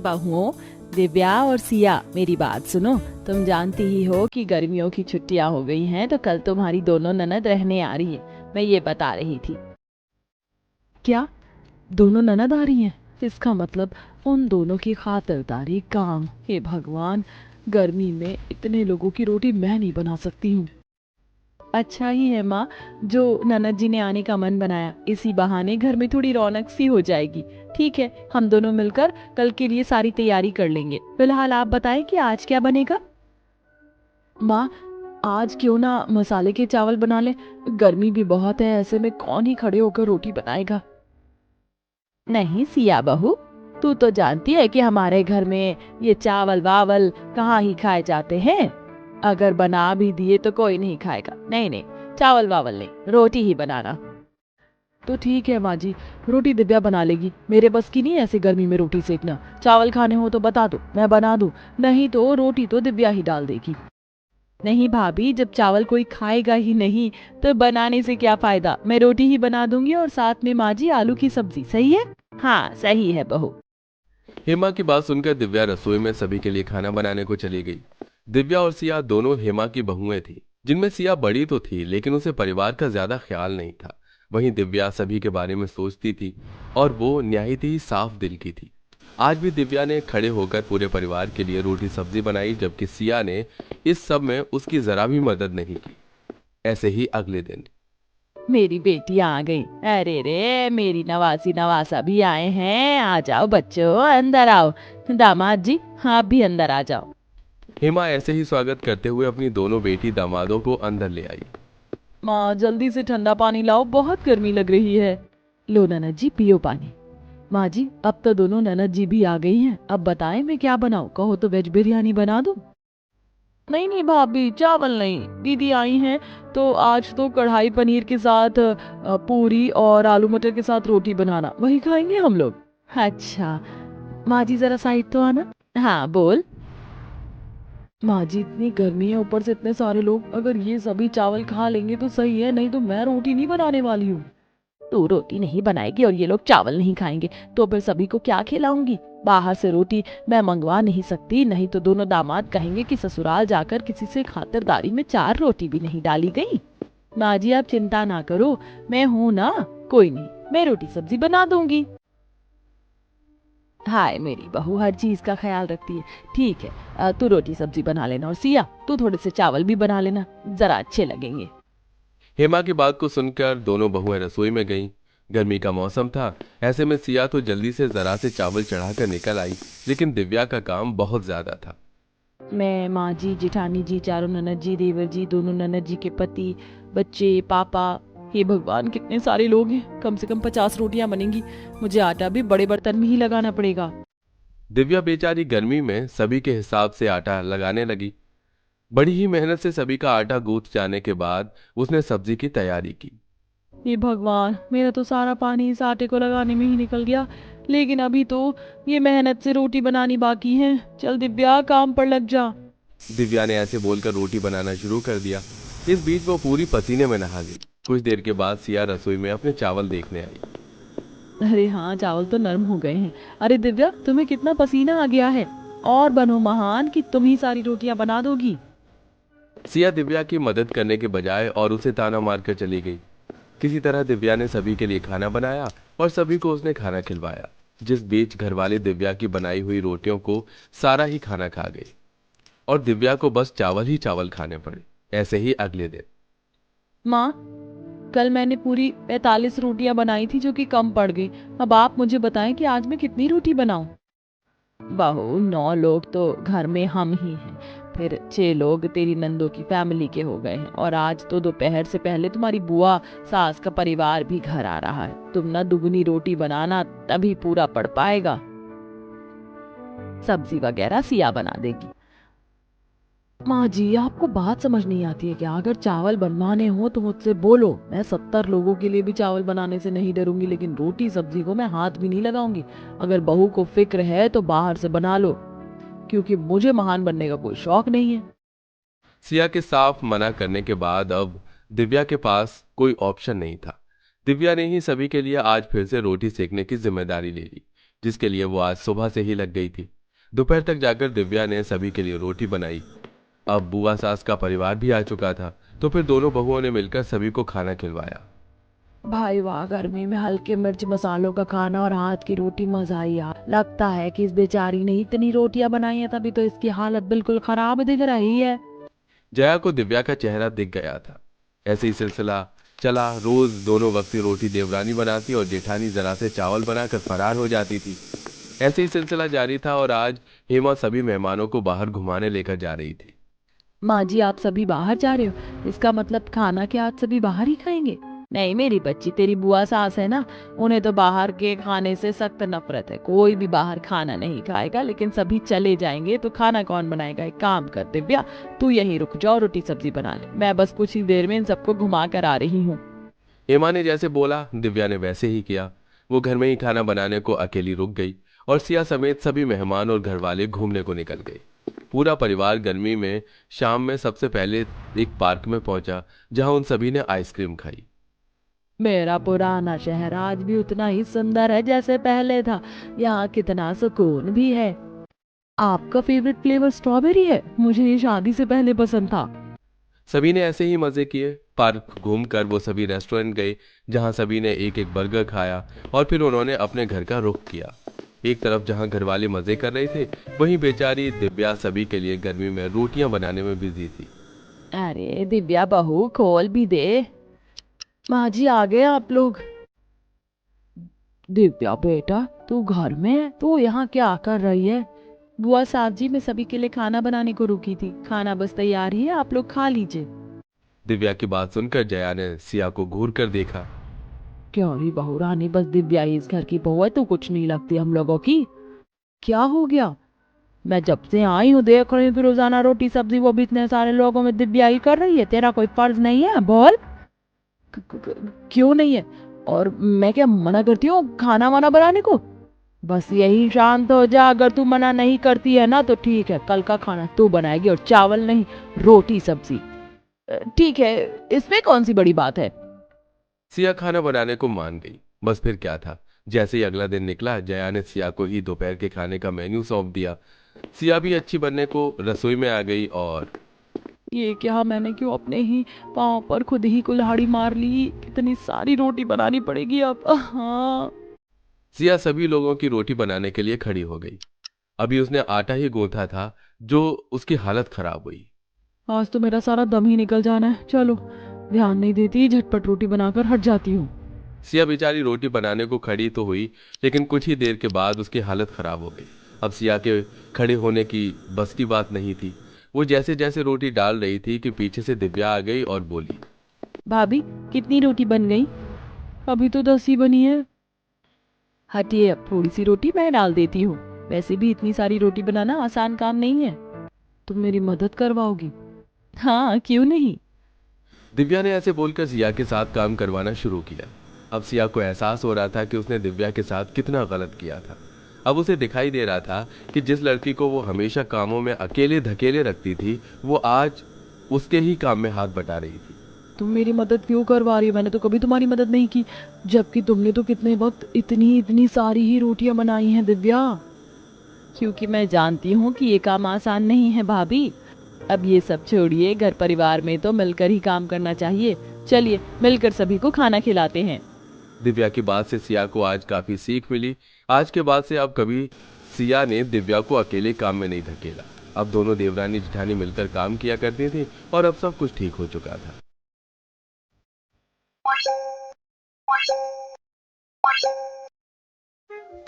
बहुओं, दिव्या और सिया, मेरी बात सुनो। तुम जानती ही हो कि गर्मियों की छुट्टियां हो गई हैं, तो कल तुम्हारी दोनों ननद रहने आ रही है। मैं ये बता रही थी। क्या? दोनों ननद आ रही हैं? इसका मतलब उन दोनों की खातिरदारी काम। हे भगवान, गर्मी में इतने लोगों की रोटी मैं नहीं बना सकती हूँ। अच्छा ही है माँ, जो ननद जी ने आने का मन बनाया। इसी बहाने घर में थोड़ी रौनक सी हो जाएगी। ठीक है, हम दोनों मिलकर कल के लिए सारी तैयारी कर लेंगे। फिलहाल आप बताएं कि आज क्या बनेगा। माँ, आज क्यों ना मसाले के चावल बना ले। गर्मी भी बहुत है, ऐसे में कौन ही खड़े होकर रोटी बनाएगा। नहीं सिया बहू, तू तो जानती है कि हमारे घर में ये चावल वावल कहाँ ही खाए जाते हैं। अगर बना भी दिए तो कोई नहीं खाएगा। नहीं नहीं, चावल वावल नहीं, रोटी ही बनाना। तो ठीक है माँ जी, रोटी दिव्या बना लेगी। मेरे बस की नहीं है ऐसे गर्मी में रोटी सेकना। चावल खाने हो तो बता दो, मैं बना दूं। नहीं तो रोटी तो दिव्या ही डाल देगी। नहीं भाभी, जब चावल कोई खाएगा ही नहीं तो बनाने से क्या फायदा। मैं रोटी ही बना दूंगी और साथ में माँ जी आलू की सब्जी। सही है? हाँ सही है बहू। हेमा की बात सुनकर दिव्या रसोई में सभी के लिए खाना बनाने को चली गई। दिव्या और सिया दोनों हेमा की बहुएं थी, जिनमें सिया बड़ी तो थी लेकिन उसे परिवार का ज्यादा ख्याल नहीं था। वहीं दिव्या सभी के बारे में सोचती थी और वो निहायत ही साफ दिल की थी। आज भी दिव्या ने खड़े होकर पूरे परिवार के लिए रोटी सब्जी बनाई, जबकि सिया ने इस सब में उसकी जरा भी मदद नहीं की। ऐसे ही अगले दिन मेरी बेटी आ गई। अरे रे, मेरी नवासी नवासा भी आए हैं। आ जाओ बच्चों, अंदर आओ। दामाद जी, आप भी अंदर आ जाओ। हेमा ऐसे ही स्वागत करते हुए अपनी दोनों बेटी दामादों को अंदर ले आई। माँ, जल्दी से ठंडा पानी लाओ, बहुत गर्मी लग रही है। लो ननद जी, पियो पानी। माँ जी, अब तो दोनों ननद जी भी आ गई हैं। अब बताएं मैं क्या बनाऊं। कहो तो वेज बिरयानी बना दूं। नहीं नहीं भाभी, चावल नहीं। दीदी आई हैं तो आज तो कढ़ाई पनीर के साथ पूरी और आलू मटर के साथ रोटी बनाना, वही खाएंगे हम लोग। अच्छा। माँ जी जरा साइड तो आना। हाँ बोल। माँ जी, इतनी गर्मी है, ऊपर से इतने सारे लोग, अगर ये सभी चावल खा लेंगे तो सही है, नहीं तो मैं रोटी नहीं बनाने वाली हूँ। तू रोटी नहीं बनाएगी और ये लोग चावल नहीं खाएंगे तो फिर सभी को क्या खिलाऊंगी। बाहर से रोटी मैं मंगवा नहीं सकती, नहीं तो दोनों दामाद कहेंगे कि ससुराल जाकर किसी से खातिरदारी में 4 रोटी भी नहीं डाली गई। माँ जी आप चिंता ना करो, मैं हूं ना। कोई नहीं, मैं रोटी सब्जी बना दूंगी। हाय मेरी बहू, हर चीज का ख्याल रखती है। ठीक है, तू रोटी सब्जी बना लेना और सिया तू थोड़े से चावल भी बना लेना, जरा अच्छे लगेंगे। हेमा की बात को सुनकर दोनों बहुएं रसोई में गईं। गर्मी का मौसम था, ऐसे में सिया तो जल्दी से जरा से चावल चढ़ाकर निकल आई, लेकिन दिव्या का काम बहुत ज्यादा था। मैं, माँ जी, जेठानी जी, चारों ननद जी, देवर जी, दोनों ननद जी के पति, बच्चे, पापा। हे भगवान, कितने सारे लोग हैं। कम से कम 50 रोटियां बनेंगी। मुझे आटा भी बड़े बर्तन में ही लगाना पड़ेगा। दिव्या बेचारी गर्मी में सभी के हिसाब से आटा लगाने लगी। बड़ी ही मेहनत से सभी का आटा गूंथ जाने के बाद उसने सब्जी की तैयारी की। हे भगवान, मेरा तो सारा पानी इस आटे को लगाने में ही निकल गया। लेकिन अभी तो ये मेहनत से रोटी बनानी बाकी है। चल दिव्या, काम पर लग जा। दिव्या ने ऐसे बोलकर रोटी बनाना शुरू कर दिया। इस बीच वो पूरी पसीने में नहा गई। कुछ देर के बाद सिया रसोई में अपने चावल देखने आई। अरे हाँ, चावल तो नरम हो गए हैं। अरे दिव्या, तुम्हें कितना पसीना आ गया है। और बनो महान कि तुम ही सारी रोटियां बना दोगी। सिया दिव्या की मदद करने के बजाय और उसे ताना मारकर चली गई। किसी तरह दिव्या ने सभी के लिए खाना बनाया और सभी को उसने खाना खिलवाया। जिस बीच घरवाले दिव्या की बनाई हुई रोटियों को सारा ही खाना खा गए और दिव्या को बस चावल ही चावल खाने पड़े। ऐसे ही अगले दिन माँ, कल मैंने पूरी 45 रोटियां बनाई थी जो कि कम पड़ गई। अब आप मुझे बताएं कि आज मैं कितनी रोटी बनाऊं। बहू, 9 लोग तो घर में हम ही हैं। फिर 6 लोग तेरी नंदों की फैमिली के हो गए हैं और आज तो दोपहर से पहले तुम्हारी बुआ सास का परिवार भी घर आ रहा है। तुम ना दुगनी रोटी बनाना, तभी पूरा पड़ पाएगा। सब्जी वगैरह सिया बना देगी। माँ जी, आपको बात समझ नहीं आती है क्या? अगर चावल बनवाने हो तो मुझसे बोलो, मैं 70 लोगों के लिए भी चावल बनाने से नहीं डरूंगी, लेकिन रोटी सब्जी को मैं हाथ भी नहीं लगाऊंगी। अगर बहू को फिक्र है तो बाहर से बना लो, क्योंकि मुझे महान बनने का कोई शौक नहीं है। सिया के साफ मना करने के बाद अब दिव्या के पास कोई ऑप्शन नहीं था। दिव्या ने ही सभी के लिए आज फिर से रोटी सेकने की जिम्मेदारी ले ली, जिसके लिए वो आज सुबह से ही लग गई थी। दोपहर तक जाकर दिव्या ने सभी के लिए रोटी बनाई। अब बुआ सास का परिवार भी आ चुका था, तो फिर दोनों बहुओं ने मिलकर सभी को खाना खिलवाया। भाई वाह, गर्मी में हल्के मिर्च मसालों का खाना और हाथ की रोटी मजा ही यार। लगता है कि इस बेचारी ने इतनी रोटियां बनाई हैं तभी तो इसकी हालत बिल्कुल खराब दिख रही है। जया को दिव्या का चेहरा दिख गया था। ऐसे ही सिलसिला चला। रोज दोनों वक्त की रोटी देवरानी बनाती और जेठानी जरा से चावल बनाकर फरार हो जाती थी। ऐसे ही सिलसिला जारी था और आज हेमा सभी मेहमानों को बाहर घुमाने लेकर जा रही थी। माँ जी, आप सभी बाहर जा रहे हो? इसका मतलब खाना क्या आज सभी बाहर ही खाएंगे? नहीं मेरी बच्ची, तेरी बुआ सास है ना, उन्हें तो बाहर के खाने से सख्त नफरत है। कोई भी बाहर खाना नहीं खाएगा, लेकिन सभी चले जाएंगे तो खाना कौन बनाएगा? एक काम कर दिव्या, तू यहीं रुक जाओ, रोटी सब्जी बना ले, मैं बस कुछ ही देर में इन सबको घुमा कर आ रही हूँ। हेमा ने जैसे बोला दिव्या ने वैसे ही किया। वो घर में ही खाना बनाने को अकेली रुक गई और सिया समेत सभी मेहमान और घर वाले घूमने को निकल गए। पूरा परिवार गर्मी में शाम में सबसे पहले एक पार्क में पहुंचा, जहां उन सभी ने आइसक्रीम खाई। मेरा पुराना शहर आज भी उतना ही सुंदर है जैसे पहले था। यहाँ कितना सुकून भी है। आपका फेवरेट फ्लेवर स्ट्रॉबेरी है? मुझे ये शादी से पहले पसंद था। सभी ने ऐसे ही मजे किए। पार्क घूमकर वो सभी रेस्टोरेंट गए, जहां सभी ने एक एक बर्गर खाया और फिर उन्होंने अपने घर का रुख किया। एक तरफ जहां घर वाले मजे कर रहे थे, वहीं बेचारी दिव्या सभी के लिए गर्मी में रोटियां बनाने में बिजी थी। अरे दिव्या बहू, खोल भी दे। माँ जी, आ गए आप लोग। दिव्या बेटा, तू घर में है? तू यहाँ क्या कर रही है? बुआ साहब जी, मैं सभी के लिए खाना बनाने को रुकी थी। खाना बस तैयार ही है, आप लोग खा लीजिए। दिव्या की बात सुनकर जया ने सिया को घूर कर देखा। क्यों ही बहू रानी, बस दिव्या ही इस घर की बहू है, तो कुछ नहीं लगती हम लोगों की। क्या हो गया? मैं जब से आई हूँ देख रही हूँ कि रोजाना रोटी सब्जी वो भी इतने सारे लोगों में दिव्या ही कर रही है। तेरा कोई फर्ज नहीं है? बोल। क्यों नहीं है? और मैं क्या मना करती हूँ खाना वाना बनाने को? बस यही शांत हो जा। अगर तू मना नहीं करती है ना तो ठीक है, कल का खाना तू बनाएगी और चावल नहीं, रोटी सब्जी। ठीक है, इसमें कौन सी बड़ी बात है? सिया खाना बनाने को मान गई। बस फिर क्या था। जैसे ही अगला दिन निकला, जया ने सिया को ही दोपहर के खाने का मेन्यू सौंप दिया। सिया भी अच्छी बनने को रसोई में आ गई और ये क्या, मैंने क्यों अपने ही पाँव पर खुद ही कुल्हाड़ी मार ली? कितनी सारी रोटी बनानी पड़ेगी अब। हाँ। सिया सभी लोगों की रोटी बनाने के लिए खड़ी हो गई। अभी उसने आटा ही गूंथा था, जो उसकी हालत खराब हुई। आज तो मेरा सारा दम ही निकल जाना है। चलो, ध्यान नहीं देती, झटपट रोटी बनाकर हट जाती हूँ। सिया बेचारी रोटी बनाने को खड़ी तो हुई, लेकिन कुछ ही देर के बाद उसकी हालत खराब हो गई। अब सिया के खड़े होने की बस की बात नहीं थी। वो जैसे जैसे रोटी डाल रही थी कि पीछे से दिव्या आ गई और बोली, भाभी, कितनी रोटी बन गई? अभी तो 10 ही बनी है। हटिए, अब थोड़ी सी रोटी मैं डाल देती हूँ। वैसे भी इतनी सारी रोटी बनाना आसान काम नहीं है। तुम मेरी मदद करवाओगी? हाँ, क्यों नहीं। दिव्या ने ऐसे बोलकर सिया के साथ काम करवाना शुरू किया। अब सिया को एहसास हो रहा था कि उसने दिव्या के साथ कितना गलत किया था। अब उसे दिखाई दे रहा था कि जिस लड़की को वो हमेशा कामों में अकेले धकेले रखती थी, वो आज उसके ही काम में हाथ बटा रही थी। तुम मेरी मदद क्यों करवा रही हो? मैंने तो कभी तुम्हारी मदद नहीं की, जबकि तुमने तो कितने वक्त इतनी इतनी सारी ही रोटियां बनाई हैं दिव्या। क्योंकि मैं जानती हूँ कि ये काम आसान नहीं है भाभी। अब ये सब छोड़िए, घर परिवार में तो मिलकर ही काम करना चाहिए। चलिए, मिलकर सभी को खाना खिलाते हैं। दिव्या की बात से सिया को आज काफी सीख मिली। आज के बाद से अब कभी सिया ने दिव्या को अकेले काम में नहीं धकेला। अब दोनों देवरानी जिठानी मिलकर काम किया करती थी और अब सब कुछ ठीक हो चुका था।